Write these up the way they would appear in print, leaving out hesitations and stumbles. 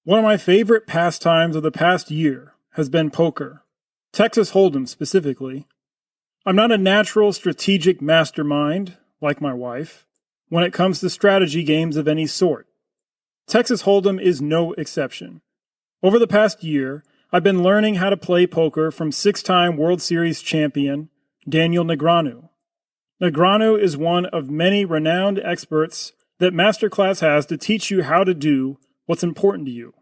One of my favorite pastimes of the past year has been poker, Texas Hold'em specifically. I'm not a natural strategic mastermind, like my wife, when it comes to strategy games of any sort. Texas Hold'em is no exception. Over the past year, I've been learning how to play poker from six-time World Series champion Daniel Negreanu. Negreanu is one of many renowned experts that Masterclass has to teach you how to do what's important to you.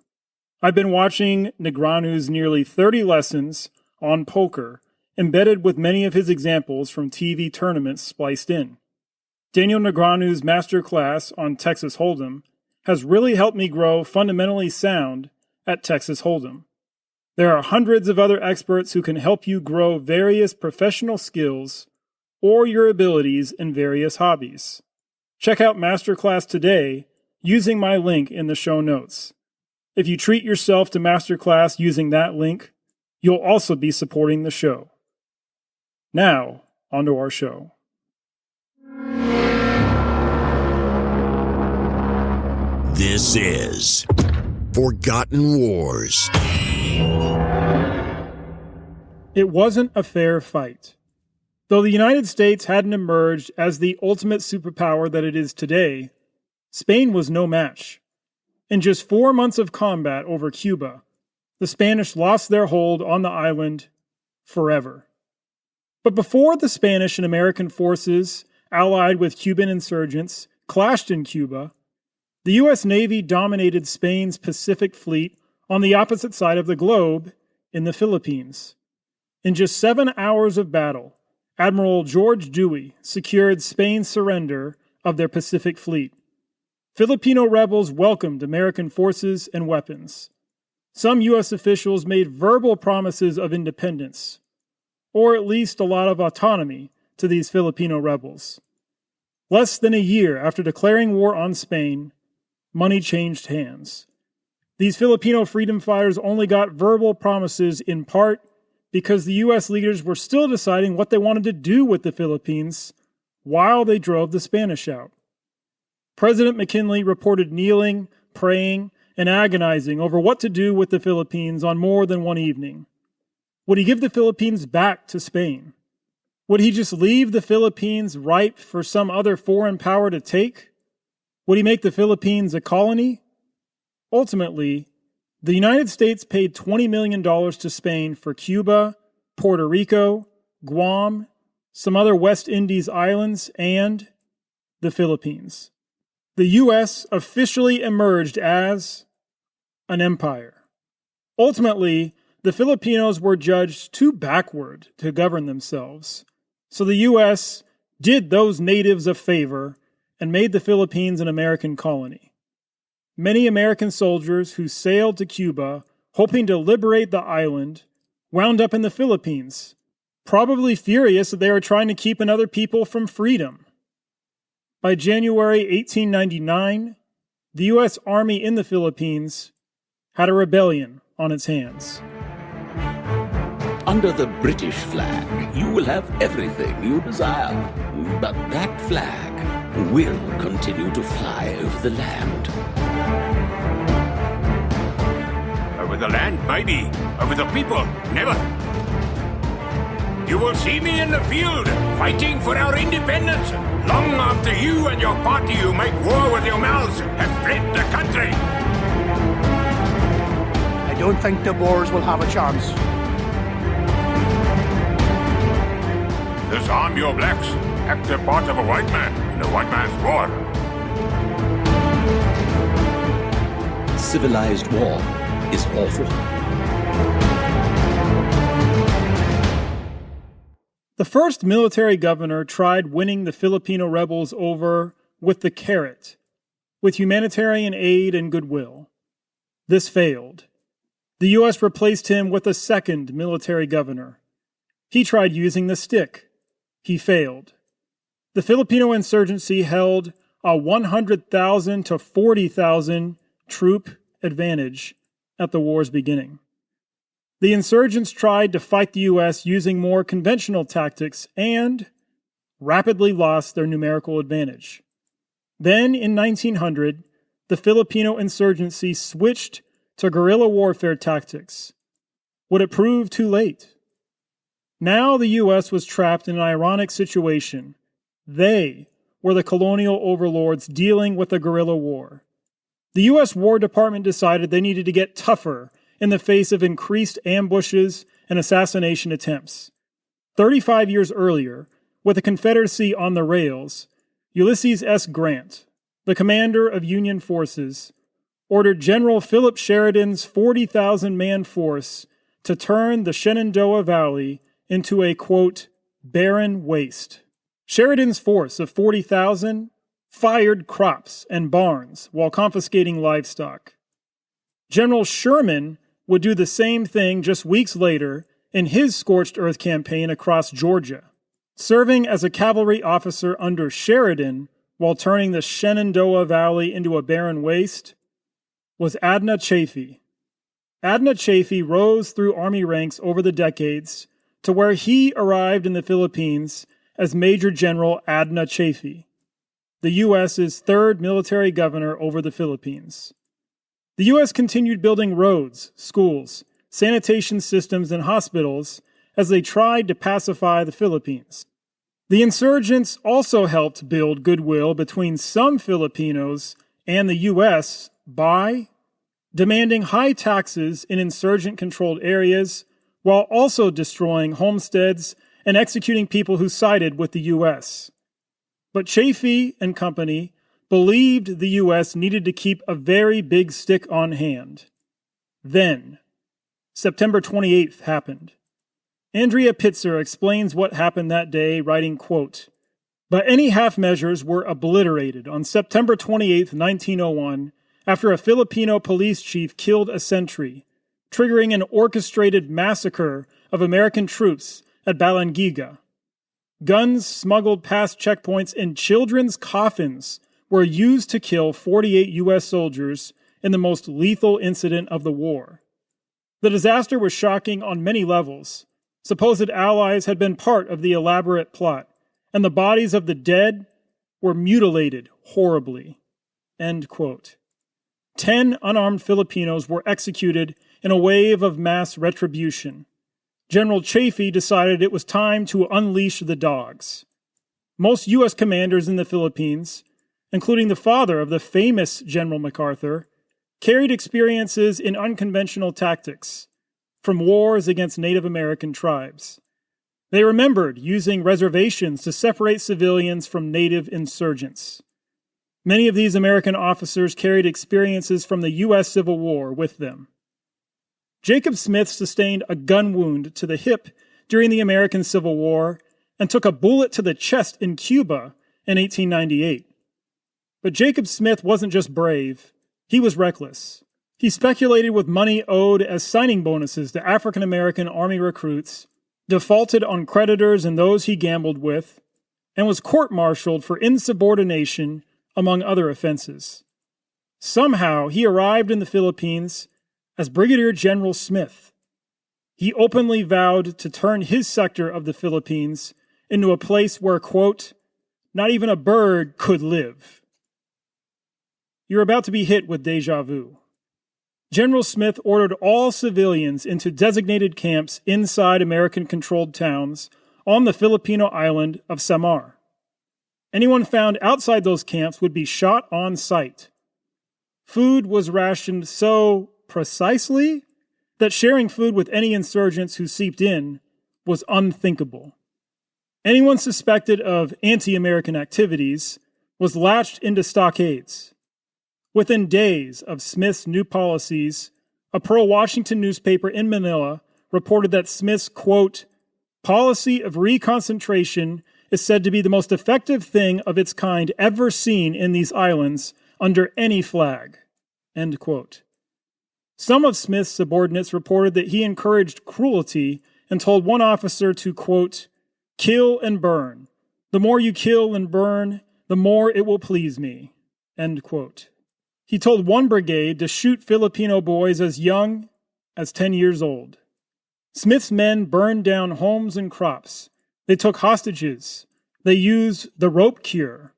I've been watching Negreanu's nearly 30 lessons on poker, embedded with many of his examples from TV tournaments spliced in. Daniel Negreanu's Masterclass on Texas Hold'em has really helped me grow fundamentally sound at Texas Hold'em. There are hundreds of other experts who can help you grow various professional skills or your abilities in various hobbies. Check out Masterclass today using my link in the show notes. If you treat yourself to Masterclass using that link, you'll also be supporting the show. Now, onto our show. This is Forgotten Wars. It wasn't a fair fight. Though the United States hadn't emerged as the ultimate superpower that it is today, Spain was no match. In just 4 months of combat over Cuba, the Spanish lost their hold on the island forever. But before the Spanish and American forces, allied with Cuban insurgents, clashed in Cuba, the U.S. Navy dominated Spain's Pacific Fleet on the opposite side of the globe in the Philippines. In just 7 hours of battle, Admiral George Dewey secured Spain's surrender of their Pacific Fleet. Filipino rebels welcomed American forces and weapons. Some U.S. officials made verbal promises of independence, or at least a lot of autonomy, to these Filipino rebels. Less than a year after declaring war on Spain, money changed hands. These Filipino freedom fighters only got verbal promises in part because the U.S. leaders were still deciding what they wanted to do with the Philippines while they drove the Spanish out. President McKinley reported kneeling, praying, and agonizing over what to do with the Philippines on more than one evening. Would he give the Philippines back to Spain? Would he just leave the Philippines ripe for some other foreign power to take? Would he make the Philippines a colony? Ultimately, the United States paid $20 million to Spain for Cuba, Puerto Rico, Guam, some other West Indies islands, and the Philippines. The U.S. officially emerged as an empire. Ultimately, the Filipinos were judged too backward to govern themselves, so the U.S. did those natives a favor and made the Philippines an American colony. Many American soldiers who sailed to Cuba, hoping to liberate the island, wound up in the Philippines, probably furious that they were trying to keep another people from freedom. By January 1899, the U.S. Army in the Philippines had a rebellion on its hands. Under the British flag, you will have everything you desire, but that flag will continue to fly over the land. Over the land, maybe. Over the people, never. You will see me in the field, fighting for our independence, long after you and your party who make war with your mouths have fled the country. I don't think the Boers will have a chance. Disarm your blacks. Act the part of a white man in a white man's war. Civilized war is awful. The first military governor tried winning the Filipino rebels over with the carrot, with humanitarian aid and goodwill. This failed. The U.S. replaced him with a second military governor. He tried using the stick. He failed. The Filipino insurgency held a 100,000 to 40,000 troop advantage at the war's beginning. The insurgents tried to fight the U.S. using more conventional tactics and rapidly lost their numerical advantage. Then, in 1900, the Filipino insurgency switched to guerrilla warfare tactics. Would it prove too late? Now the U.S. was trapped in an ironic situation. They were the colonial overlords dealing with a guerrilla war. The U.S. War Department decided they needed to get tougher in the face of increased ambushes and assassination attempts. 35 years earlier, with the Confederacy on the rails, Ulysses S. Grant, the commander of Union forces, ordered General Philip Sheridan's 40,000-man force to turn the Shenandoah Valley into a, quote, barren waste. Sheridan's force of 40,000 fired crops and barns while confiscating livestock. General Sherman would do the same thing just weeks later in his scorched earth campaign across Georgia. Serving as a cavalry officer under Sheridan while turning the Shenandoah Valley into a barren waste was Adna Chafee. Adna Chafee rose through Army ranks over the decades to where he arrived in the Philippines as Major General Adna Chafee, the U.S.'s third military governor over the Philippines. The U.S. continued building roads, schools, sanitation systems, and hospitals as they tried to pacify the Philippines. The insurgents also helped build goodwill between some Filipinos and the U.S. by demanding high taxes in insurgent-controlled areas while also destroying homesteads and executing people who sided with the U.S. But Chafee and company believed the U.S. needed to keep a very big stick on hand. Then, September 28th happened. Andrea Pitzer explains what happened that day, writing, quote, "But any half measures were obliterated on September 28, 1901, after a Filipino police chief killed a sentry, triggering an orchestrated massacre of American troops at Balangiga. Guns smuggled past checkpoints in children's coffins were used to kill 48 U.S. soldiers in the most lethal incident of the war. The disaster was shocking on many levels. Supposed allies had been part of the elaborate plot, and the bodies of the dead were mutilated horribly." End quote. 10 unarmed Filipinos were executed in a wave of mass retribution. General Chafee decided it was time to unleash the dogs. Most U.S. commanders in the Philippines, including the father of the famous General MacArthur, carried experiences in unconventional tactics, from wars against Native American tribes. They remembered using reservations to separate civilians from native insurgents. Many of these American officers carried experiences from the U.S. Civil War with them. Jacob Smith sustained a gun wound to the hip during the American Civil War and took a bullet to the chest in Cuba in 1898. But Jacob Smith wasn't just brave, he was reckless. He speculated with money owed as signing bonuses to African American Army recruits, defaulted on creditors and those he gambled with, and was court-martialed for insubordination, among other offenses. Somehow, he arrived in the Philippines as Brigadier General Smith. He openly vowed to turn his sector of the Philippines into a place where, quote, not even a bird could live. You're about to be hit with déjà vu. General Smith ordered all civilians into designated camps inside American-controlled towns on the Filipino island of Samar. Anyone found outside those camps would be shot on sight. Food was rationed so precisely that sharing food with any insurgents who seeped in was unthinkable. Anyone suspected of anti-American activities was latched into stockades. Within days of Smith's new policies, a pro-Washington newspaper in Manila reported that Smith's, quote, policy of reconcentration is said to be the most effective thing of its kind ever seen in these islands under any flag, end quote. Some of Smith's subordinates reported that he encouraged cruelty and told one officer to, quote, kill and burn. The more you kill and burn, the more it will please me, end quote. He told one brigade to shoot Filipino boys as young as 10 years old. Smith's men burned down homes and crops. They took hostages. They used the rope cure,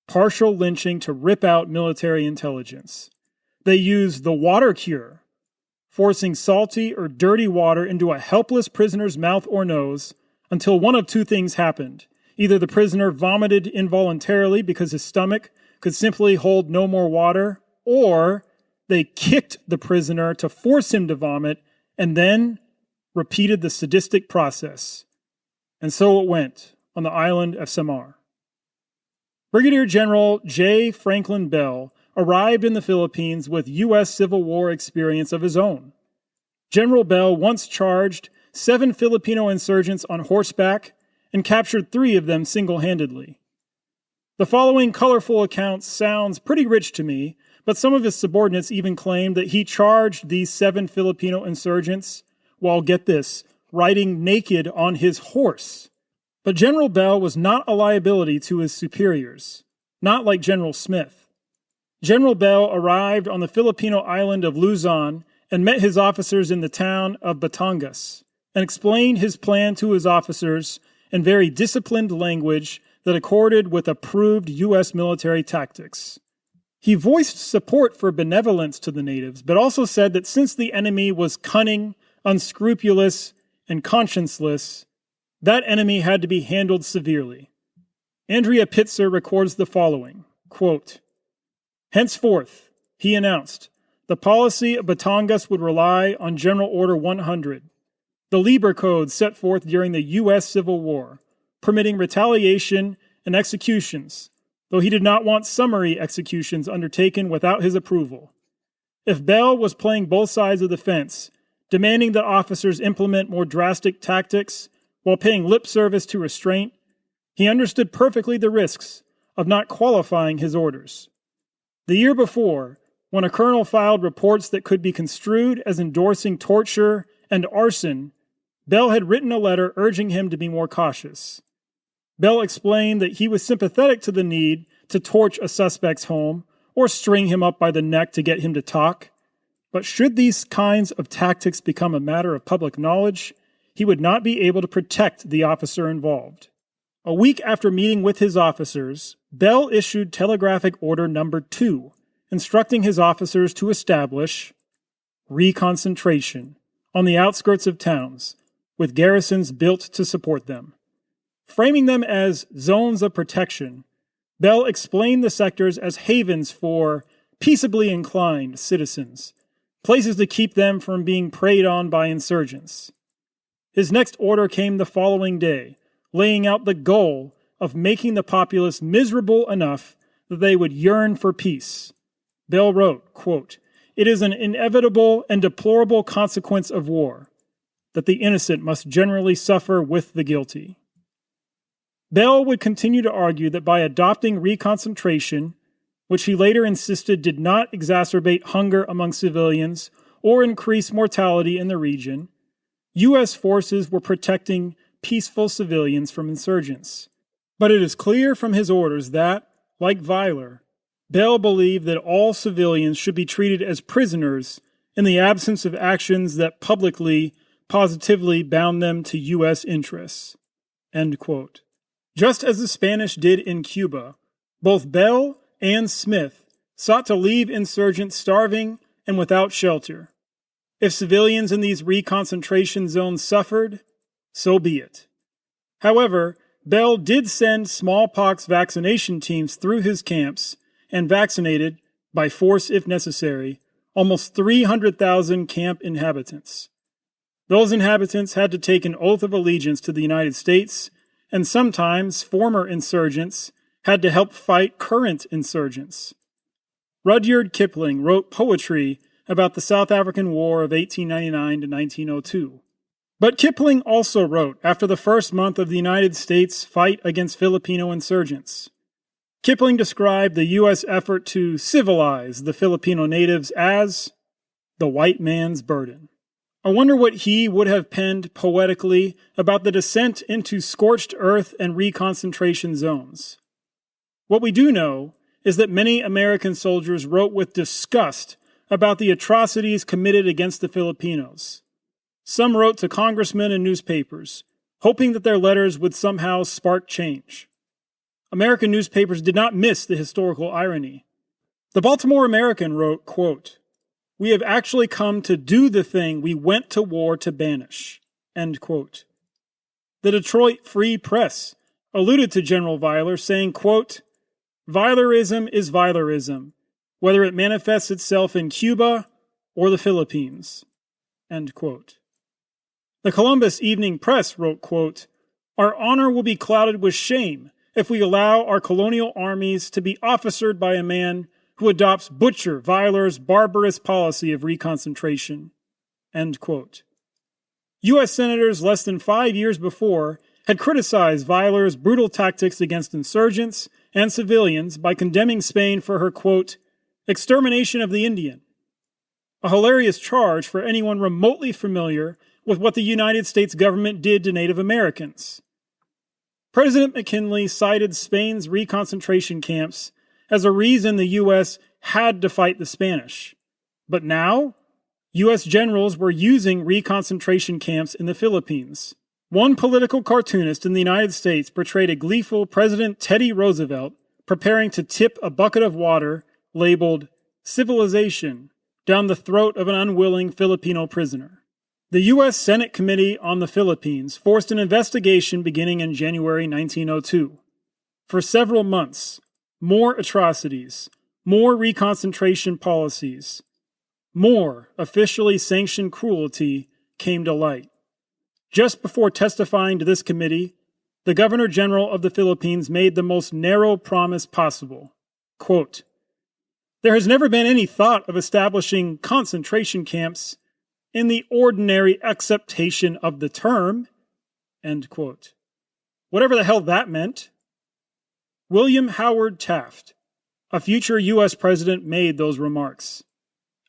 partial lynching to rip out military intelligence. They used the water cure, forcing salty or dirty water into a helpless prisoner's mouth or nose until one of two things happened. Either the prisoner vomited involuntarily because his stomach could simply hold no more water, or they kicked the prisoner to force him to vomit and then repeated the sadistic process. And so it went on the island of Samar. Brigadier General J. Franklin Bell arrived in the Philippines with U.S. Civil War experience of his own. General Bell once charged 7 Filipino insurgents on horseback and captured 3 of them single-handedly. The following colorful account sounds pretty rich to me, but some of his subordinates even claimed that he charged these 7 Filipino insurgents while, get this, riding naked on his horse. But General Bell was not a liability to his superiors, not like General Smith. General Bell arrived on the Filipino island of Luzon and met his officers in the town of Batangas and explained his plan to his officers in very disciplined language that accorded with approved U.S. military tactics. He voiced support for benevolence to the natives, but also said that since the enemy was cunning, unscrupulous, and conscienceless, that enemy had to be handled severely. Andrea Pitzer records the following, quote, "Henceforth," he announced, "the policy of Batangas would rely on General Order 100, the Lieber Code set forth during the U.S. Civil War, permitting retaliation and executions, though he did not want summary executions undertaken without his approval. If Bell was playing both sides of the fence, demanding that officers implement more drastic tactics while paying lip service to restraint, he understood perfectly the risks of not qualifying his orders. The year before, when a colonel filed reports that could be construed as endorsing torture and arson, Bell had written a letter urging him to be more cautious. Bell explained that he was sympathetic to the need to torch a suspect's home or string him up by the neck to get him to talk, but should these kinds of tactics become a matter of public knowledge, he would not be able to protect the officer involved. A week after meeting with his officers, Bell issued Telegraphic Order Number 2, instructing his officers to establish reconcentration on the outskirts of towns, with garrisons built to support them. Framing them as zones of protection, Bell explained the sectors as havens for peaceably inclined citizens, places to keep them from being preyed on by insurgents. His next order came the following day, laying out the goal of making the populace miserable enough that they would yearn for peace. Bell wrote, quote, "It is an inevitable and deplorable consequence of war, that the innocent must generally suffer with the guilty." Bell would continue to argue that by adopting reconcentration, which he later insisted did not exacerbate hunger among civilians or increase mortality in the region, U.S. forces were protecting peaceful civilians from insurgents. But it is clear from his orders that, like Weiler, Bell believed that all civilians should be treated as prisoners in the absence of actions that publicly, positively bound them to U.S. interests. End quote. Just as the Spanish did in Cuba, both Bell and Smith sought to leave insurgents starving and without shelter. If civilians in these reconcentration zones suffered, so be it. However, Bell did send smallpox vaccination teams through his camps and vaccinated, by force if necessary, almost 300,000 camp inhabitants. Those inhabitants had to take an oath of allegiance to the United States, and sometimes former insurgents had to help fight current insurgents. Rudyard Kipling wrote poetry about the South African War of 1899 to 1902. But Kipling also wrote after the first month of the United States' fight against Filipino insurgents. Kipling described the U.S. effort to civilize the Filipino natives as the white man's burden. I wonder what he would have penned poetically about the descent into scorched earth and reconcentration zones. What we do know is that many American soldiers wrote with disgust about the atrocities committed against the Filipinos. Some wrote to congressmen and newspapers, hoping that their letters would somehow spark change. American newspapers did not miss the historical irony. The Baltimore American wrote, quote, We have actually come to do the thing we went to war to banish." End quote. The Detroit Free Press alluded to General Weyler, saying, quote, "Weylerism is Weylerism, whether it manifests itself in Cuba or the Philippines." End quote. The Columbus Evening Press wrote, quote, "Our honor will be clouded with shame if we allow our colonial armies to be officered by a man who adopts Butcher Weyler's barbarous policy of reconcentration." End quote. U.S. senators less than 5 years before had criticized Weyler's brutal tactics against insurgents and civilians by condemning Spain for her, quote, "extermination of the Indian," a hilarious charge for anyone remotely familiar with what the United States government did to Native Americans. President McKinley cited Spain's reconcentration camps as a reason the U.S. had to fight the Spanish. But now, U.S. generals were using reconcentration camps in the Philippines. One political cartoonist in the United States portrayed a gleeful President Teddy Roosevelt preparing to tip a bucket of water labeled "civilization" down the throat of an unwilling Filipino prisoner. The U.S. Senate Committee on the Philippines forced an investigation beginning in January 1902. For several months, more atrocities, more reconcentration policies, more officially sanctioned cruelty came to light. Just before testifying to this committee, the Governor General of the Philippines made the most narrow promise possible. Quote, "There has never been any thought of establishing concentration camps in the ordinary acceptation of the term." End quote. Whatever the hell that meant. William Howard Taft, a future U.S. president, made those remarks.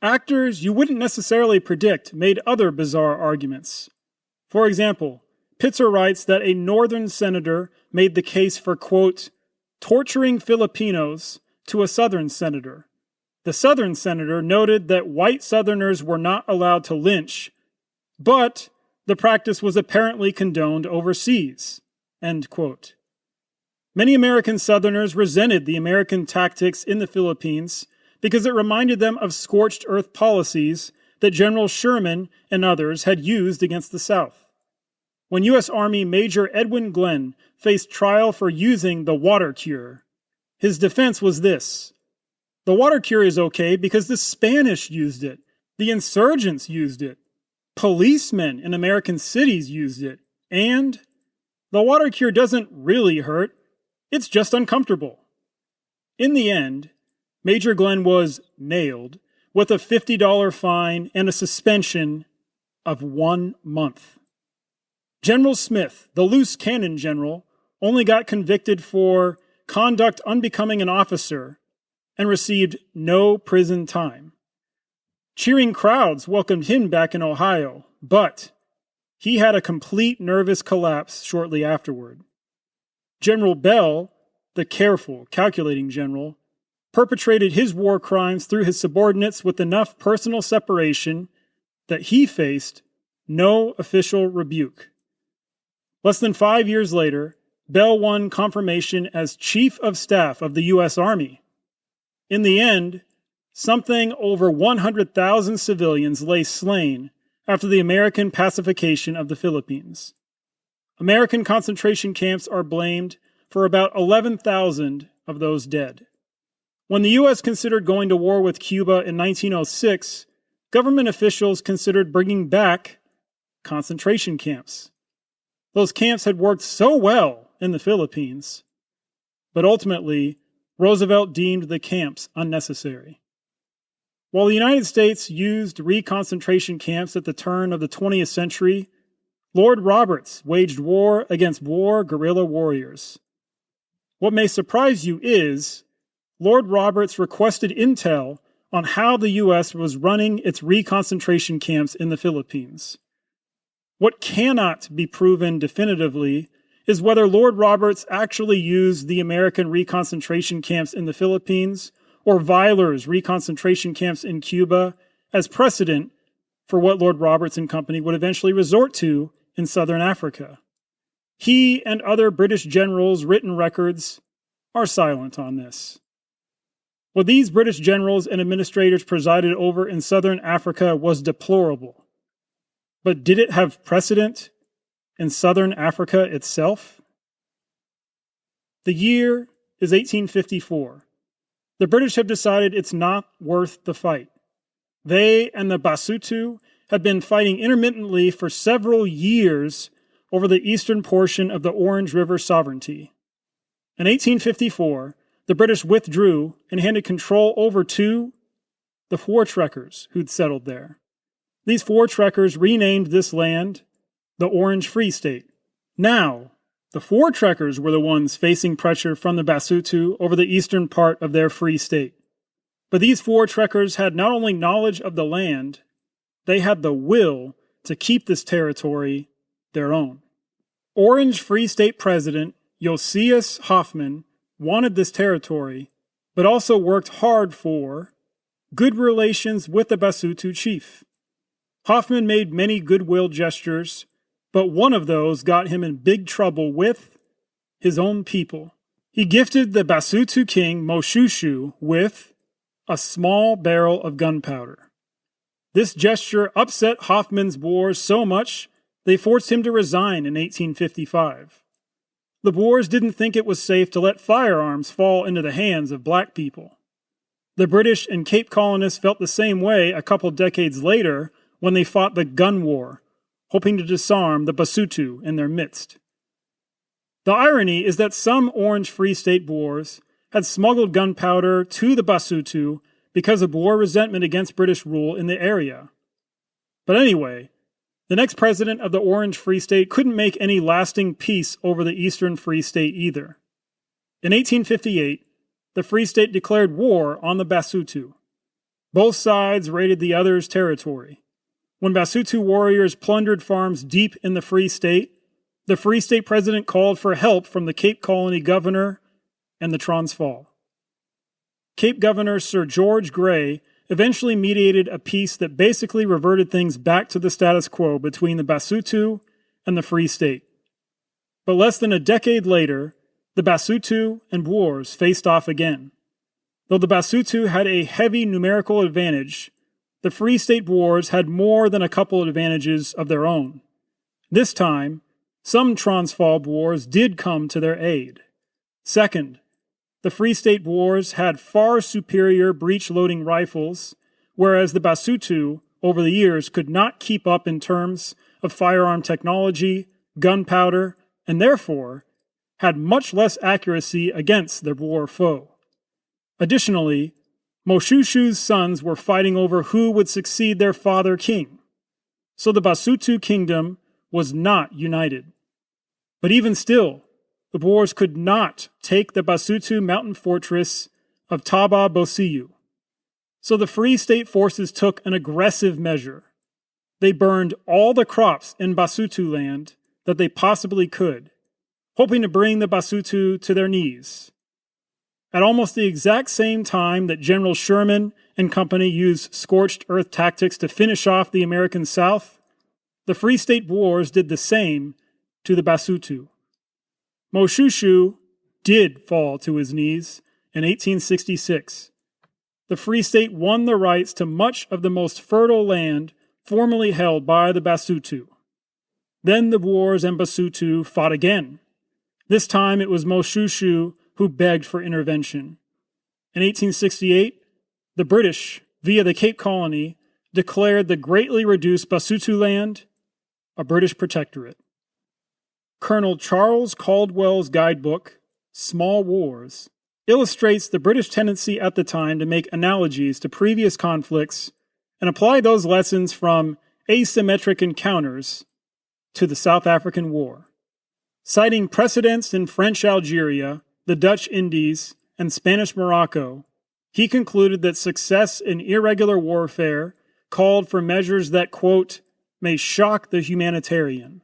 Actors you wouldn't necessarily predict made other bizarre arguments. For example, Pitzer writes that a northern senator made the case for, quote, "torturing Filipinos" to a southern senator. The southern senator noted that white southerners were not allowed to lynch, but the practice was apparently condoned overseas. End quote. Many American southerners resented the American tactics in the Philippines because it reminded them of scorched earth policies that General Sherman and others had used against the South. When U.S. Army Major Edwin Glenn faced trial for using the water cure, his defense was this: "The water cure is okay because the Spanish used it, the insurgents used it, policemen in American cities used it, and the water cure doesn't really hurt, it's just uncomfortable." In the end, Major Glenn was nailed with a $50 fine and a suspension of 1 month. General Smith, the loose cannon general, only got convicted for conduct unbecoming an officer and received no prison time. Cheering crowds welcomed him back in Ohio, but he had a complete nervous collapse shortly afterward. General Bell, the careful, calculating general, perpetrated his war crimes through his subordinates with enough personal separation that he faced no official rebuke. Less than 5 years later, Bell won confirmation as Chief of Staff of the U.S. Army. In the end, something over 100,000 civilians lay slain after the American pacification of the Philippines. American concentration camps are blamed for about 11,000 of those dead. When the U.S. considered going to war with Cuba in 1906, government officials considered bringing back concentration camps. Those camps had worked so well in the Philippines, but ultimately, Roosevelt deemed the camps unnecessary. While the United States used reconcentration camps at the turn of the 20th century, Lord Roberts waged war against Boer guerrilla warriors. What may surprise you is Lord Roberts requested intel on how the U.S. was running its reconcentration camps in the Philippines. What cannot be proven definitively is whether Lord Roberts actually used the American reconcentration camps in the Philippines or Weyler's reconcentration camps in Cuba as precedent for what Lord Roberts and company would eventually resort to in southern Africa. He and other British generals' written records are silent on this. What these British generals and administrators presided over in southern Africa was deplorable. But did it have precedent in southern Africa itself? The year is 1854. The British have decided it's not worth the fight. They and the Basotho had been fighting intermittently for several years over the eastern portion of the Orange River sovereignty. In 1854, the British withdrew and handed control over to the Voortrekkers who'd settled there. These Voortrekkers renamed this land the Orange Free State. Now, the Voortrekkers were the ones facing pressure from the Basotho over the eastern part of their free state. But these Voortrekkers had not only knowledge of the land, they had the will to keep this territory their own. Orange Free State President Josias Hoffman wanted this territory, but also worked hard for good relations with the Basotho chief. Hoffman made many goodwill gestures, but one of those got him in big trouble with his own people. He gifted the Basotho king Moshushu with a small barrel of gunpowder. This gesture upset Hoffman's Boers so much they forced him to resign in 1855. The Boers didn't think it was safe to let firearms fall into the hands of black people. The British and Cape colonists felt the same way a couple decades later when they fought the Gun War, hoping to disarm the Basotho in their midst. The irony is that some Orange Free State Boers had smuggled gunpowder to the Basotho because of Boer resentment against British rule in the area. But anyway, the next president of the Orange Free State couldn't make any lasting peace over the Eastern Free State either. In 1858, the Free State declared war on the Basotho. Both sides raided the other's territory. When Basotho warriors plundered farms deep in the Free State president called for help from the Cape Colony governor and the Transvaal. Cape Governor Sir George Grey eventually mediated a peace that basically reverted things back to the status quo between the Basotho and the Free State. But less than a decade later, the Basotho and Boers faced off again. Though the Basotho had a heavy numerical advantage, the Free State Boers had more than a couple of advantages of their own. This time, some Transvaal Boers did come to their aid. Second, the Free State Boers had far superior breech-loading rifles, whereas the Basotho, over the years, could not keep up in terms of firearm technology, gunpowder, and therefore had much less accuracy against their Boer foe. Additionally, Moshushu's sons were fighting over who would succeed their father king. So the Basotho kingdom was not united. But even still, the Boers could not take the Basotho mountain fortress of Thaba Bosiu. So the Free State forces took an aggressive measure. They burned all the crops in Basotho land that they possibly could, hoping to bring the Basotho to their knees. At almost the exact same time that General Sherman and company used scorched earth tactics to finish off the American South, the Free State Boers did the same to the Basotho. Moshushu did fall to his knees in 1866. The Free State won the rights to much of the most fertile land formerly held by the Basotho. Then the Boers and Basotho fought again. This time it was Moshushu who begged for intervention. In 1868, the British, via the Cape Colony, declared the greatly reduced Basotho land a British protectorate. Colonel Charles Caldwell's guidebook, Small Wars, illustrates the British tendency at the time to make analogies to previous conflicts and apply those lessons from asymmetric encounters to the South African War. Citing precedents in French Algeria, the Dutch Indies, and Spanish Morocco, he concluded that success in irregular warfare called for measures that, quote, may shock the humanitarian.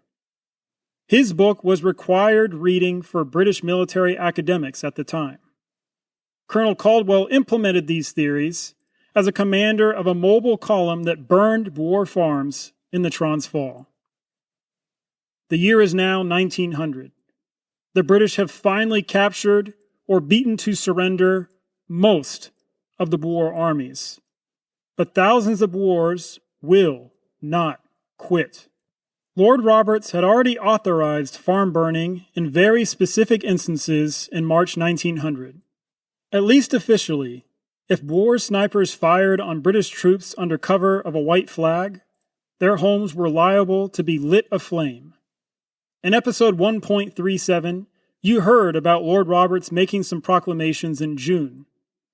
His book was required reading for British military academics at the time. Colonel Caldwell implemented these theories as a commander of a mobile column that burned Boer farms in the Transvaal. The year is now 1900. The British have finally captured or beaten to surrender most of the Boer armies. But thousands of Boers will not quit. Lord Roberts had already authorized farm burning in very specific instances in March 1900. At least officially, if Boer snipers fired on British troops under cover of a white flag, their homes were liable to be lit aflame. In episode 1.37, you heard about Lord Roberts making some proclamations in June,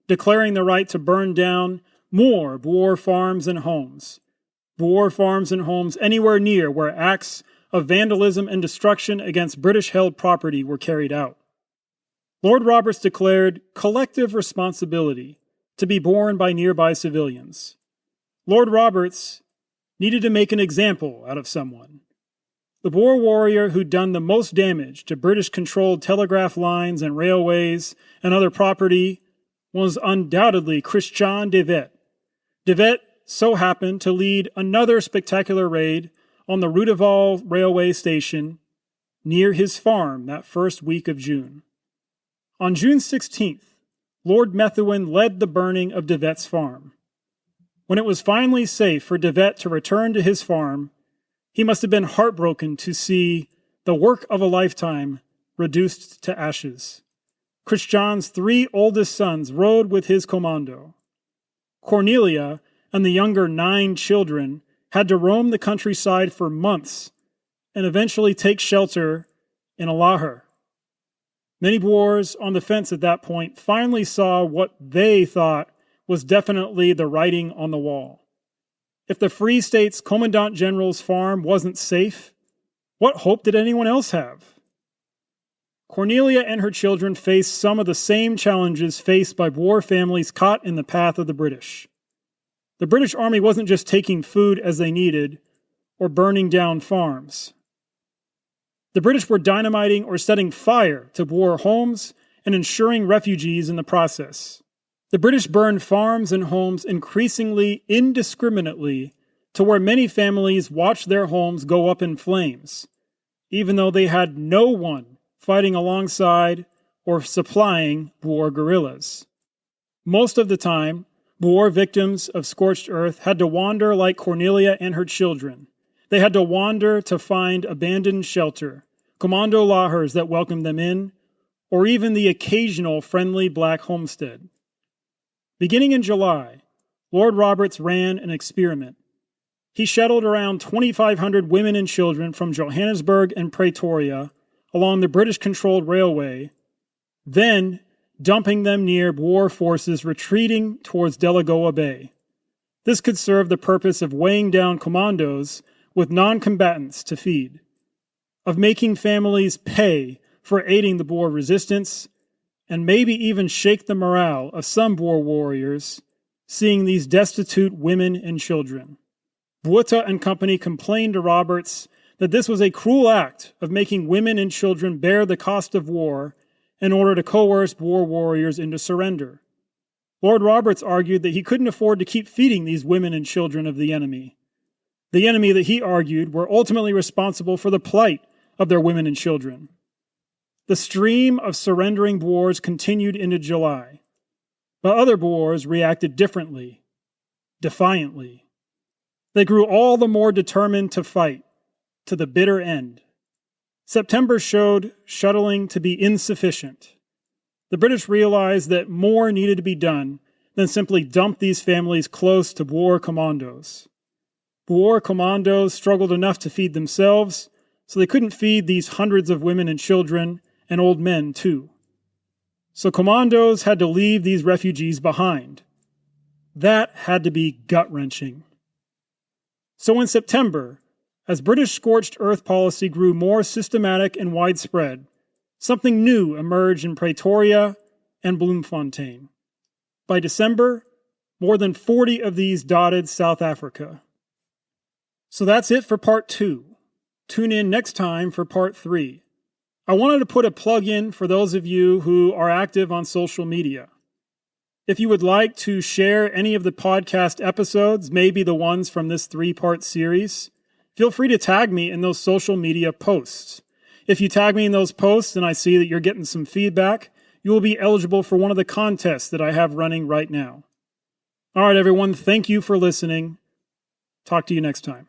declaring the right to burn down more Boer farms and homes. Boer farms and homes anywhere near where acts of vandalism and destruction against British-held property were carried out. Lord Roberts declared collective responsibility to be borne by nearby civilians. Lord Roberts needed to make an example out of someone. The Boer warrior who'd done the most damage to British-controlled telegraph lines and railways and other property was undoubtedly Christian de Wet. De Wet so happened to lead another spectacular raid on the Rudevall railway station near his farm that first week of June. On June 16th, Lord Methuen led the burning of De Wet's farm. When it was finally safe for De Wet to return to his farm, he must have been heartbroken to see the work of a lifetime reduced to ashes. Christian's 3 oldest sons rode with his commando. Cornelia and the younger 9 children had to roam the countryside for months and eventually take shelter in a laher. Many Boers on the fence at that point finally saw what they thought was definitely the writing on the wall. If the Free State's Commandant General's farm wasn't safe, what hope did anyone else have? Cornelia and her children faced some of the same challenges faced by Boer families caught in the path of the British. The British Army wasn't just taking food as they needed or burning down farms. The British were dynamiting or setting fire to Boer homes and ensuring refugees in the process. The British burned farms and homes increasingly indiscriminately to where many families watched their homes go up in flames, even though they had no one fighting alongside or supplying Boer guerrillas. Most of the time, Boer victims of scorched earth had to wander like Cornelia and her children. They had to wander to find abandoned shelter, commando lahers that welcomed them in, or even the occasional friendly black homestead. Beginning in July, Lord Roberts ran an experiment. He shuttled around 2,500 women and children from Johannesburg and Pretoria along the British-controlled railway, then dumping them near Boer forces retreating towards Delagoa Bay. This could serve the purpose of weighing down commandos with non-combatants to feed, of making families pay for aiding the Boer resistance, and maybe even shake the morale of some Boer warriors seeing these destitute women and children. Botha and company complained to Roberts that this was a cruel act of making women and children bear the cost of war in order to coerce Boer warriors into surrender. Lord Roberts argued that he couldn't afford to keep feeding these women and children of the enemy that he argued were ultimately responsible for the plight of their women and children. The stream of surrendering Boers continued into July, but other Boers reacted differently, defiantly. They grew all the more determined to fight, to the bitter end. September showed shuttling to be insufficient. The British realized that more needed to be done than simply dump these families close to Boer commandos. Boer commandos struggled enough to feed themselves, so they couldn't feed these hundreds of women and children and old men too. So commandos had to leave these refugees behind. That had to be gut-wrenching. So in September, as British scorched earth policy grew more systematic and widespread, something new emerged in Pretoria and Bloemfontein. By December, more than 40 of these dotted South Africa. So that's it for part 2. Tune in next time for part 3. I wanted to put a plug in for those of you who are active on social media. If you would like to share any of the podcast episodes, maybe the ones from this 3-part series, feel free to tag me in those social media posts. If you tag me in those posts and I see that you're getting some feedback, you will be eligible for one of the contests that I have running right now. All right, everyone. Thank you for listening. Talk to you next time.